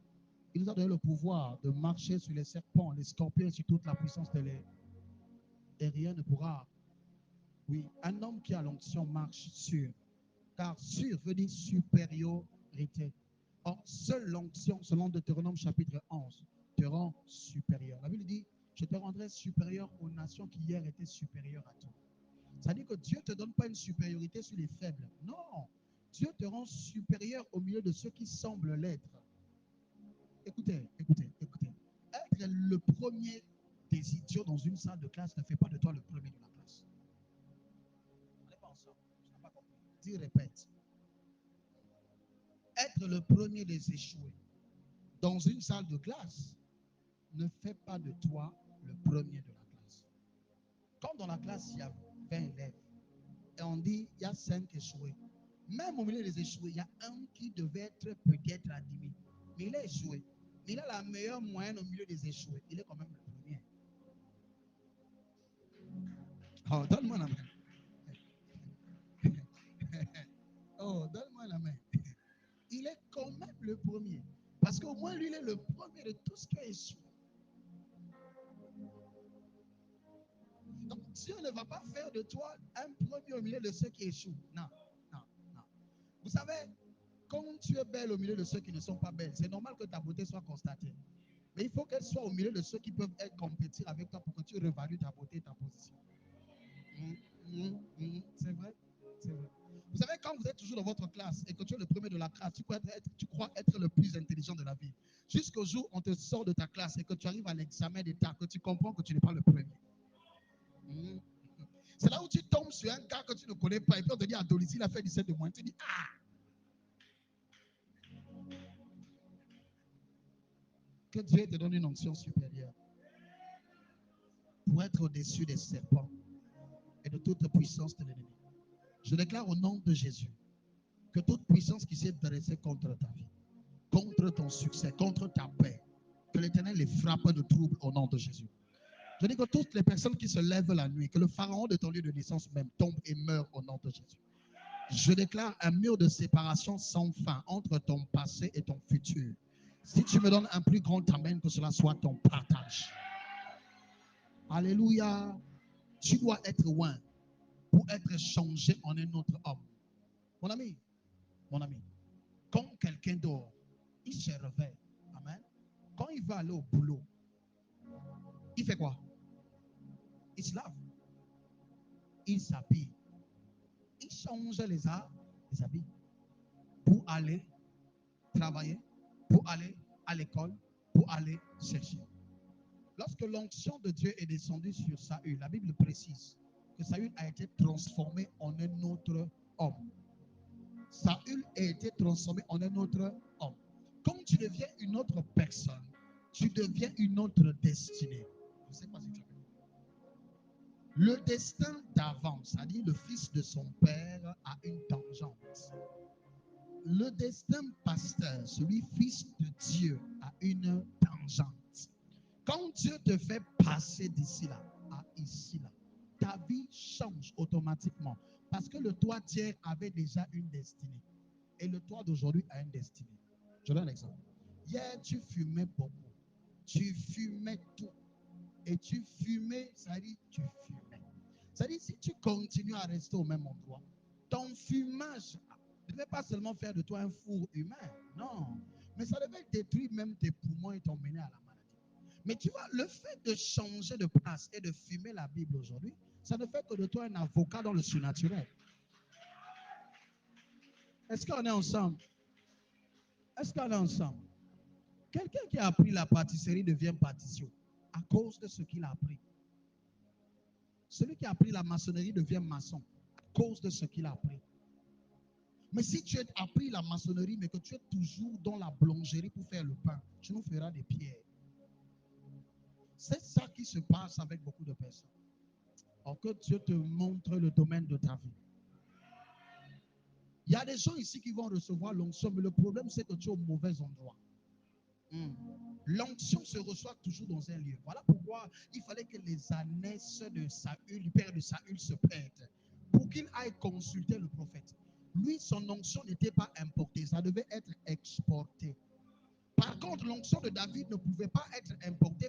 il nous a donné le pouvoir de marcher sur les serpents, les scorpions, sur toute la puissance de l'air. Et rien ne pourra. Oui, un homme qui a l'onction marche sur. Car sur veut dire supériorité. Or, seule l'onction, selon Deutéronome chapitre 11, te rend supérieur. La Bible dit, je te rendrai supérieur aux nations qui hier étaient supérieures à toi. Ça veut dire que Dieu ne te donne pas une supériorité sur les faibles. Non. Dieu te rend supérieur au milieu de ceux qui semblent l'être. Écoutez. Être le premier des idiots dans une salle de classe ne fait pas de toi le premier de la classe. On n'est pas ensemble. Je n'ai pas compris. Dis, répète. Être le premier des échoués dans une salle de classe ne fait pas de toi le premier de la classe. Comme dans la classe, il y a 20 élèves et on dit il y a 5 échoués. Même au milieu des échoués, il y a un qui devait être peut-être admis. Mais il a échoué. Mais il a la meilleure moyenne au milieu des échoués. Il est quand même le premier. Oh, donne-moi la main. Oh, donne-moi la main. Il est quand même le premier. Parce qu'au moins, lui, il est le premier de tout ce qui a échoué. Donc, Dieu ne va pas faire de toi un premier au milieu de ceux qui échouent. Non. Vous savez, quand tu es belle au milieu de ceux qui ne sont pas belles, c'est normal que ta beauté soit constatée. Mais il faut qu'elle soit au milieu de ceux qui peuvent être compétir avec toi pour que tu réévalues ta beauté et ta position. C'est vrai. Vous savez, quand vous êtes toujours dans votre classe et que tu es le premier de la classe, tu crois être le plus intelligent de la vie. Jusqu'au jour où on te sort de ta classe et que tu arrives à l'examen d'État, que tu comprends que tu n'es pas le premier. C'est là où tu tombes sur un gars que tu ne connais pas et puis on te dit, Adolis, il a fait 17 de moins. Tu dis, ah! Que Dieu te donne une onction supérieure pour être au-dessus des serpents et de toute puissance de l'ennemi. Je déclare au nom de Jésus que toute puissance qui s'est dressée contre ta vie, contre ton succès, contre ta paix, que l'Éternel les frappe de troubles au nom de Jésus. Je dis que toutes les personnes qui se lèvent la nuit, que le pharaon de ton lieu de naissance même tombe et meurt au nom de Jésus. Je déclare un mur de séparation sans fin entre ton passé et ton futur. Si tu me donnes un plus grand amen, que cela soit ton partage. Alléluia. Tu dois être loin pour être changé en un autre homme. Mon ami, quand quelqu'un dort, il se réveille. Amen. Quand il va aller au boulot, il fait quoi? ils se lavent, ils s'habillent, ils changent les habits pour aller travailler, pour aller à l'école, pour aller chercher. Lorsque l'onction de Dieu est descendue sur Saül, la Bible précise que Saül a été transformé en un autre homme. Saül a été transformé en un autre homme. Quand tu deviens une autre personne, tu deviens une autre destinée. Je ne sais pas si tu as compris. Le destin d'avant, c'est-à-dire le fils de son père, a une tangente. Le destin pasteur, celui fils de Dieu, a une tangente. Quand Dieu te fait passer d'ici là à ici là, ta vie change automatiquement. Parce que le toi d'hier avait déjà une destinée. Et le toi d'aujourd'hui a une destinée. Je donne un exemple. Hier, tu fumais beaucoup. Tu fumais tout. Et tu fumais, ça dit tu fumais. Ça dit si tu continues à rester au même endroit, ton fumage ne devait pas seulement faire de toi un four humain. Non. Mais ça devait détruire même tes poumons et t'emmener à la maladie. Mais tu vois, le fait de changer de place et de fumer la Bible aujourd'hui, ça ne fait que de toi un avocat dans le surnaturel. Est-ce qu'on est ensemble? Est-ce qu'on est ensemble? Quelqu'un qui a appris la pâtisserie devient pâtissier à cause de ce qu'il a appris. Celui qui a appris la maçonnerie devient maçon à cause de ce qu'il a appris. Mais si tu as appris la maçonnerie, mais que tu es toujours dans la boulangerie pour faire le pain, tu nous feras des pierres. C'est ça qui se passe avec beaucoup de personnes. Or que Dieu te montre le domaine de ta vie. Il y a des gens ici qui vont recevoir l'onction, mais le problème c'est que tu es au mauvais endroit. L'onction se reçoit toujours dans un lieu. Voilà pourquoi il fallait que les ânesses de Saül, du père de Saül, se perdent pour qu'il aille consulter le prophète. Lui, son onction n'était pas importée, ça devait être exporté. Par contre, l'onction de David ne pouvait pas être importée,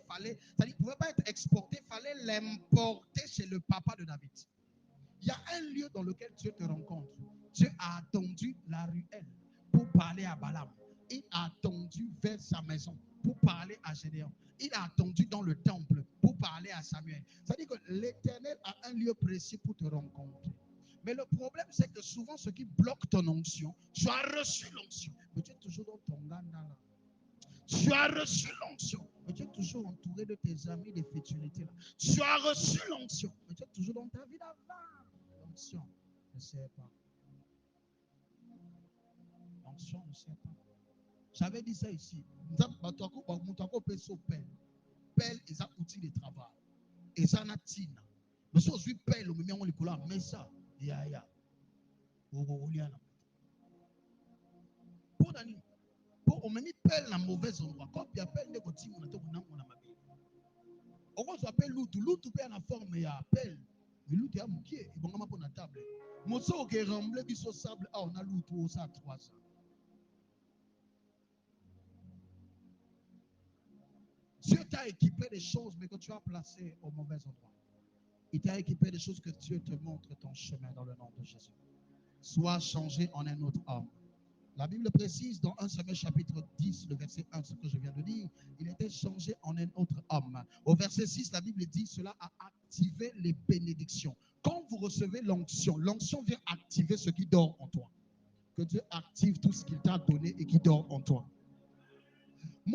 ça ne pouvait pas être exporté, il fallait l'importer chez le papa de David. Il y a un lieu dans lequel Dieu te rencontre. Dieu a attendu la ruelle pour parler à Balaam. Il a attendu vers sa maison pour parler à Gédéon. Il a attendu dans le temple pour parler à Samuel. C'est-à-dire que l'Éternel a un lieu précis pour te rencontrer. Mais le problème, c'est que souvent, ce qui bloque ton onction, tu as reçu l'onction, mais tu es toujours dans ton ganda. Tu as reçu l'onction, mais tu es toujours entouré de tes amis, des futilités là. Tu as reçu l'onction, mais tu es toujours dans ta vie d'avant. L'onction ne sert pas. L'onction ne sert pas. J'avais dit ça ici. Pelle, ils ont outil de travail. Ils ont tina. Mais si on pelle, on met en l'école, mais ça, ya. Pour Dani, pour on met pelle dans mauvais endroit. Quand il y a pelle, on dit on a tout on a ma vie. On s'appelle l'outou. L'outou peut en forme ya pelle. Mais l'outou a mouqué. Il va pour la table. Mon so qui remblé biso sable. Ah, on a l'outou ça 3 ans. Dieu t'a équipé des choses, mais que tu as placées au mauvais endroit. Il t'a équipé des choses que Dieu te montre ton chemin dans le nom de Jésus. Sois changé en un autre homme. La Bible précise dans 1 Samuel chapitre 10, le verset 1, ce que je viens de dire, il était changé en un autre homme. Au verset 6, la Bible dit, cela a activé les bénédictions. Quand vous recevez l'onction, l'onction vient activer ce qui dort en toi. Que Dieu active tout ce qu'il t'a donné et qui dort en toi. Il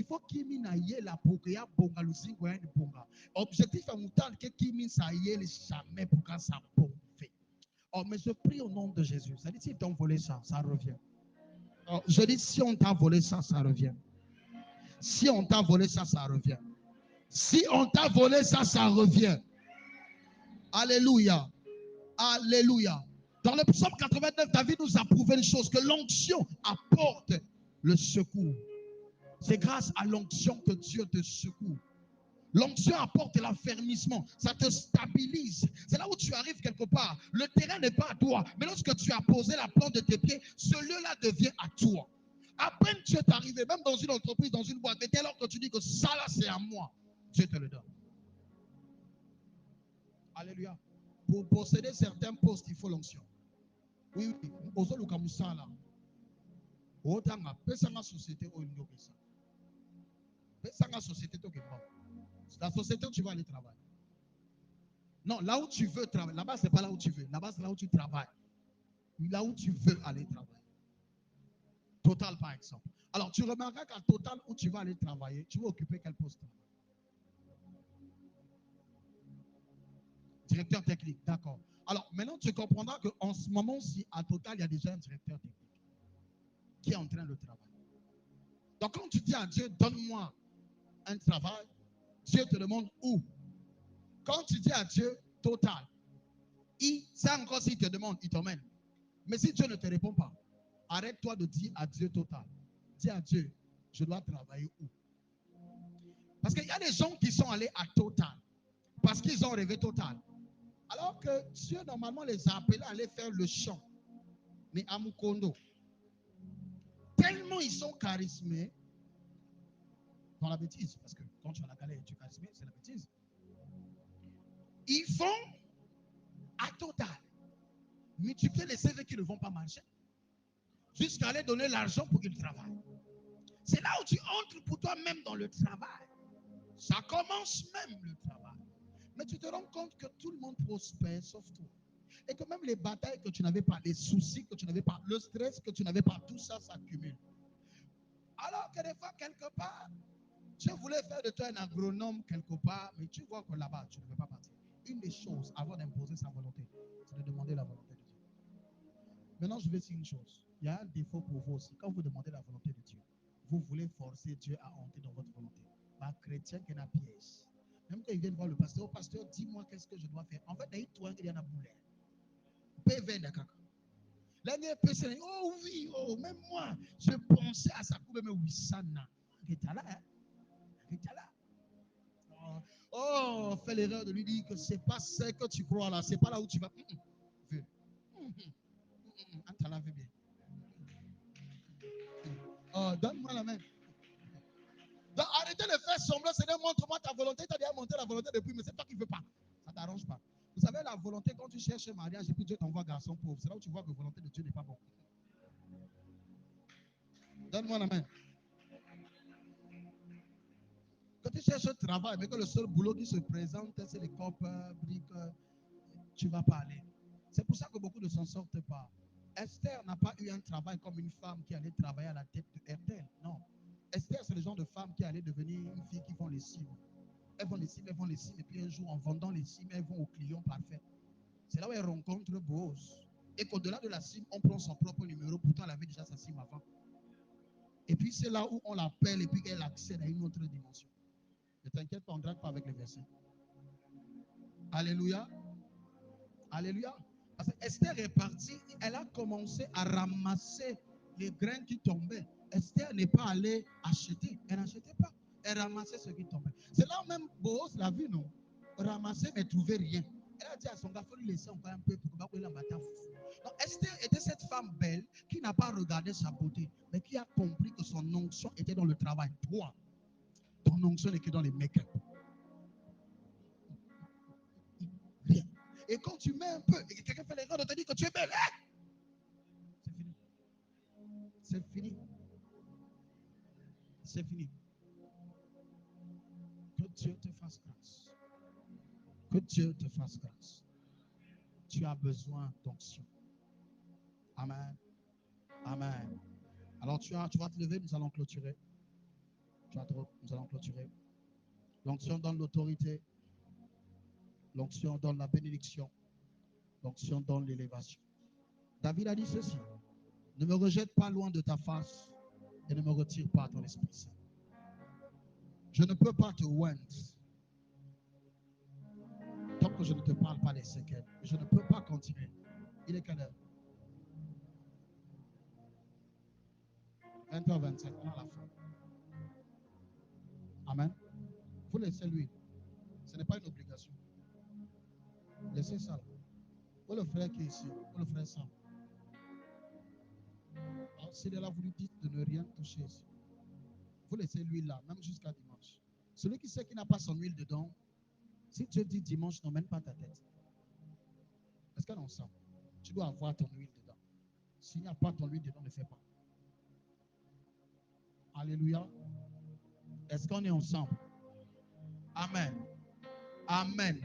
faut qu'il na la pokeya bonga lusingo ya bonga. Objectif à moutan que kimi sa yele jamais pour quand ça bon fait. Oh mais je prie au nom de Jésus. Ça dit si t'ont volé ça, ça revient. Oh, je dis si on t'a volé ça, ça revient. Si on t'a volé ça, ça revient. Si on t'a volé ça, ça revient. Alléluia. Alléluia. Dans le psaume 89, David nous a prouvé une chose, que l'onction apporte le secours. C'est grâce à l'onction que Dieu te secoue. L'onction apporte l'affermissement, ça te stabilise. C'est là où tu arrives quelque part. Le terrain n'est pas à toi, mais lorsque tu as posé la plante de tes pieds, ce lieu-là devient à toi. À peine tu es arrivé, même dans une entreprise, dans une boîte, mais dès lors que tu dis que ça là c'est à moi, Dieu te le donne. Alléluia. Pour posséder certains postes, il faut l'onction. Oui, oui. Ozoluka musala. Otanga pesa ma société o ndobesa. C'est la société où tu vas aller travailler. Non, là où tu veux travailler. Là-bas, ce n'est pas là où tu veux. Là-bas, c'est là où tu travailles. Là où tu veux aller travailler. Total, par exemple. Alors, tu remarqueras qu'à Total, où tu vas aller travailler, tu vas occuper quel poste? Directeur technique, d'accord. Alors, maintenant, tu comprendras qu'en ce moment-ci, à Total, il y a déjà un directeur technique qui est en train de travailler. Donc, quand tu dis à Dieu, donne-moi un travail, Dieu te demande où. Quand tu dis à Dieu, Total, c'est encore s'il te demande, il t'emmène. Mais si Dieu ne te répond pas, arrête-toi de dire à Dieu Total. Dis à Dieu, je dois travailler où? Parce qu'il y a des gens qui sont allés à Total parce qu'ils ont rêvé Total. Alors que Dieu, normalement, les a appelés à aller faire le chant. Mais à Mukondo, tellement ils sont charismés dans la bêtise. Parce que quand tu as la galère et tu es charismé, c'est la bêtise. Ils vont à Total multiplier les CV qui ne vont pas marcher jusqu'à aller donner l'argent pour qu'ils travaillent. C'est là où tu entres pour toi-même dans le travail. Ça commence même le travail. Mais tu te rends compte que tout le monde prospère sauf toi. Et que même les batailles que tu n'avais pas, les soucis que tu n'avais pas, le stress que tu n'avais pas, tout ça s'accumule. Alors que des fois, quelque part, Dieu voulait faire de toi un agronome quelque part, mais tu vois que là-bas, tu ne veux pas partir. Une des choses, avant d'imposer sa volonté, c'est de demander la volonté de Dieu. Maintenant, je vais dire une chose. Il y a un défaut pour vous aussi. Quand vous demandez la volonté de Dieu, vous voulez forcer Dieu à entrer dans votre volonté. Pas chrétien qui n'a pièce. Même quand ils viennent voir le pasteur, oh pasteur, dis-moi qu'est-ce que je dois faire. En fait, il y a un boulet. PV de caca. L'année passée, oh oui, oh, même moi, je pensais à ça. Mais oui, ça n'a. Là, hein? Là. Oh, fais l'erreur de lui dire que c'est pas ce que tu crois là, c'est pas là où tu vas. Antala veut bien. Oh, donne-moi la main. Donc, arrêtez de faire semblant, Seigneur, montre-moi ta volonté. Tu as déjà montré la volonté depuis, mais c'est toi qui ne veux pas. Ça ne t'arrange pas. Vous savez, la volonté, quand tu cherches un mariage et puis Dieu t'envoie garçon pauvre, c'est là où tu vois que la volonté de Dieu n'est pas bonne. Donne-moi la main. Quand tu cherches un travail, mais que le seul boulot qui se présente, c'est les copains, briques, tu ne vas pas aller. C'est pour ça que beaucoup ne s'en sortent pas. Esther n'a pas eu un travail comme une femme qui allait travailler à la tête de RTL. Non. Esther, c'est le genre de femme qui allait devenir une fille qui vend les cimes. Elles vont les cimes, elles vont les cimes, et puis un jour, en vendant les cimes, elles vont au client parfait. C'est là où elle rencontre Boaz. Et qu'au-delà de la cime, on prend son propre numéro. Pourtant, elle avait déjà sa cime avant. Et puis, c'est là où on l'appelle et puis qu'elle accède à une autre dimension. Ne t'inquiète pas, on ne drague pas avec les versets. Alléluia. Alléluia. Parce que Esther est partie, elle a commencé à ramasser les grains qui tombaient. Esther n'est pas allée acheter. Elle n'achetait pas. Elle ramassait ce qui tombait. C'est là où même Boaz l'a vu, non? Ramasser, mais trouver rien. Elle a dit à son gars, il faut lui laisser encore un peu pour que la bataille. Donc Esther était cette femme belle qui n'a pas regardé sa beauté, mais qui a compris que son onction était dans le travail. Toi, ton onction n'est que dans les make-up. Rien. Et quand tu mets un peu, et quelqu'un fait l'erreur de te dire que tu es belle, hein? C'est fini. C'est fini. C'est fini. Que Dieu te fasse grâce. Que Dieu te fasse grâce. Tu as besoin d'onction. Amen. Amen. Alors tu vas te lever, nous allons clôturer. Nous allons clôturer. L'onction donne l'autorité. L'onction donne la bénédiction. L'onction donne l'élévation. David a dit ceci. Ne me rejette pas loin de ta face et ne me retire pas ton esprit saint. Je ne peux pas te oindre tant que je ne te parle pas des séquelles. Je ne peux pas continuer. Il est quelle heure? 20h27, on a la fin. Amen. Vous laissez lui. Ce n'est pas une obligation. Laissez ça. Vous le frère qui est ici, vous le frère Sam. S'il est là, vous lui dites de ne rien toucher ici. Vous laissez l'huile là, même jusqu'à dimanche. Celui qui sait qu'il n'a pas son huile dedans, si Dieu dit dimanche, n'emmène pas ta tête. Est-ce qu'elle en sent? Tu dois avoir ton huile dedans. S'il n'y a pas ton huile dedans, ne fais pas. Alléluia. Est-ce qu'on est ensemble? Amen. Amen.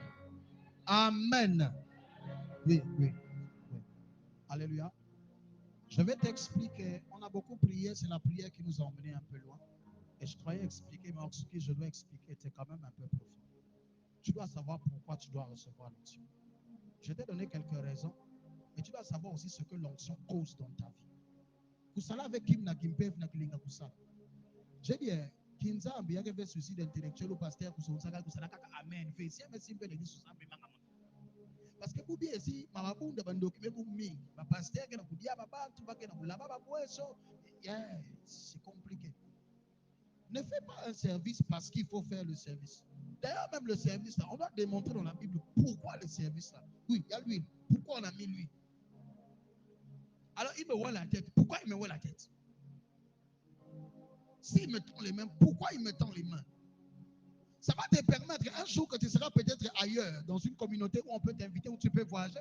Amen. Oui, oui, oui. Alléluia. Je vais t'expliquer. On a beaucoup prié. C'est la prière qui nous a emmenés un peu loin. Et je croyais expliquer, mais ce que je dois expliquer était quand même un peu profond. Tu dois savoir pourquoi tu dois recevoir l'onction. Je t'ai donné quelques raisons. Mais tu dois savoir aussi ce que l'onction cause dans ta vie. Kusala avec Kim na Kimpev na Kilinga Kusala. J'ai dit, Kinza ambi yake fait suicide intellectuel ou pasteur kusonsaga kusala kaka amen. Fait si mais simple les dit parce que pour bien si mabunda bandoki mebu mingi, ba pasteur ke na kudia baba tu ba ke na kulaba ba boeso. Yeah, c'est compliqué. Ne fais pas un service parce qu'il faut faire le service. D'ailleurs, même le service là, on doit démontrer dans la Bible pourquoi le service là. Oui, il y a l'huile. Pourquoi on a mis l'huile? Alors, il me voit la tête. Pourquoi il me voit la tête? S'il me tend les mains, pourquoi il me tend les mains? Ça va te permettre un jour que tu seras peut-être ailleurs, dans une communauté où on peut t'inviter, où tu peux voyager.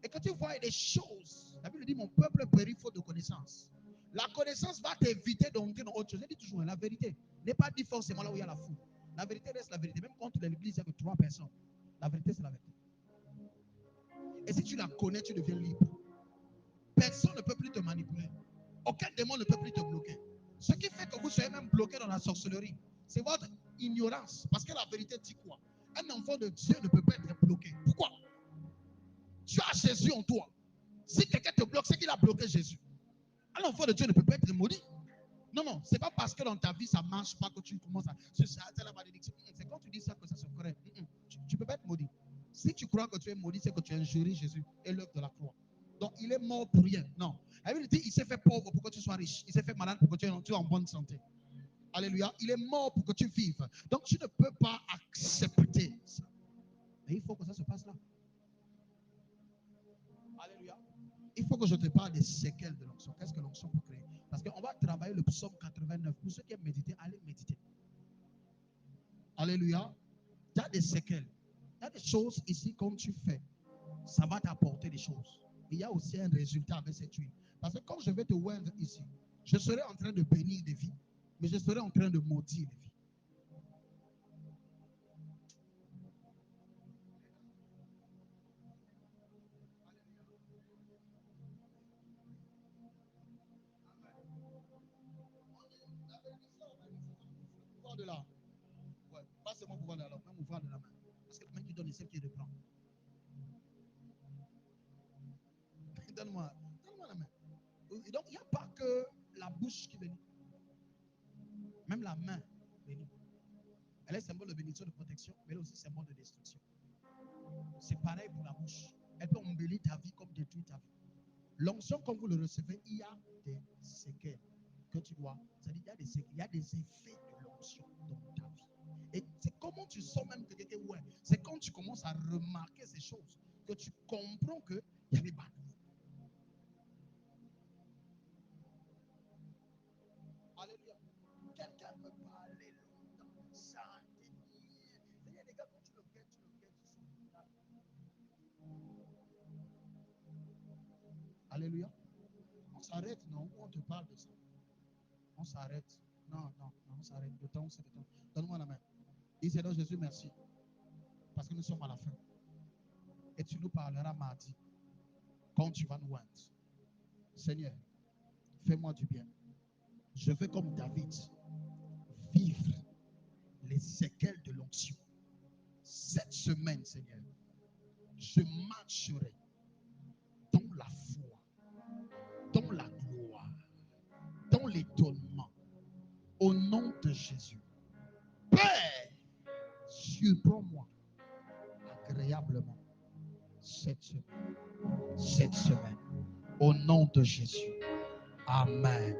Et quand tu vois des choses, la Bible dit, mon peuple périt faute de connaissance. La connaissance va t'éviter d'entrer dans autre chose. Je dis toujours, la vérité n'est pas dit forcément là où il y a la foule. La vérité reste la vérité. Même contre l'église, il n'y a que 3 personnes. La vérité, c'est la vérité. Et si tu la connais, tu deviens libre. Personne ne peut plus te manipuler. Aucun démon ne peut plus te bloquer. Ce qui fait que vous soyez même bloqué dans la sorcellerie, c'est votre ignorance. Parce que la vérité dit quoi? Un enfant de Dieu ne peut pas être bloqué. Pourquoi? Tu as Jésus en toi. Si quelqu'un te bloque, c'est qu'il a bloqué Jésus. Un enfant de Dieu ne peut pas être maudit. Non, non, c'est pas parce que dans ta vie ça marche pas que tu commences à. C'est la malédiction. C'est quand tu dis ça que ça se crée. Tu ne peux pas être maudit. Si tu crois que tu es maudit, c'est que tu as injurié Jésus et l'œuvre de la croix. Donc il est mort pour rien. Non. La Bible dit il s'est fait pauvre pour que tu sois riche. Il s'est fait malade pour que tu sois en bonne santé. Alléluia. Il est mort pour que tu vives. Donc tu ne peux pas accepter ça. Mais il faut que ça se passe là. Alléluia. Il faut que je te parle des séquelles de l'onction. Qu'est-ce que l'onction peut créer? Parce qu'on va travailler le psaume 89. Pour ceux qui aiment méditer, allez méditer. Alléluia. Il y a des séquelles. Il y a des choses ici, comme tu fais, ça va t'apporter des choses. Il y a aussi un résultat avec cette huile. Parce que quand je vais te oindre ici, je serai en train de bénir des vies, mais je serai en train de maudire des vies. Pouvoir de là. Ouais, pas seulement pouvoir de la langue, mais pouvoir de la main. Parce que la main qui donne est celle qui reprend. Donne-moi la main. Donc, il n'y a pas que la bouche qui bénit. Même la main bénit. Elle est symbole de bénédiction, de protection, mais elle est aussi symbole de destruction. C'est pareil pour la bouche. Elle peut embellir ta vie comme détruire ta vie. L'onction, quand vous le recevez, il y a des séquelles que tu dois. C'est-à-dire, il y a des séquelles, il y a des effets de l'onction dans ta vie. Et c'est comment tu sens même que quelqu'un, ouais, c'est quand tu commences à remarquer ces choses que tu comprends qu'il y a des bagues. Alléluia. Quelqu'un peut parler longtemps, chanter, dire. Il y a des gars, quand tu le guettes, tu sens. Alléluia. On s'arrête, non? On te parle de ça. On s'arrête. Non, non, non, on s'arrête. Le temps, c'est le temps. Donne-moi la main. Dis Seigneur Jésus, merci. Parce que nous sommes à la fin. Et tu nous parleras mardi. Quand tu vas nous voir. Seigneur, fais-moi du bien. Je veux comme David vivre les séquelles de l'onction. Cette semaine, Seigneur, je marcherai dans la foi, dans la gloire, dans l'étonnement. Au nom de Jésus. Père, surprends-moi agréablement cette semaine. Cette semaine. Au nom de Jésus. Amen.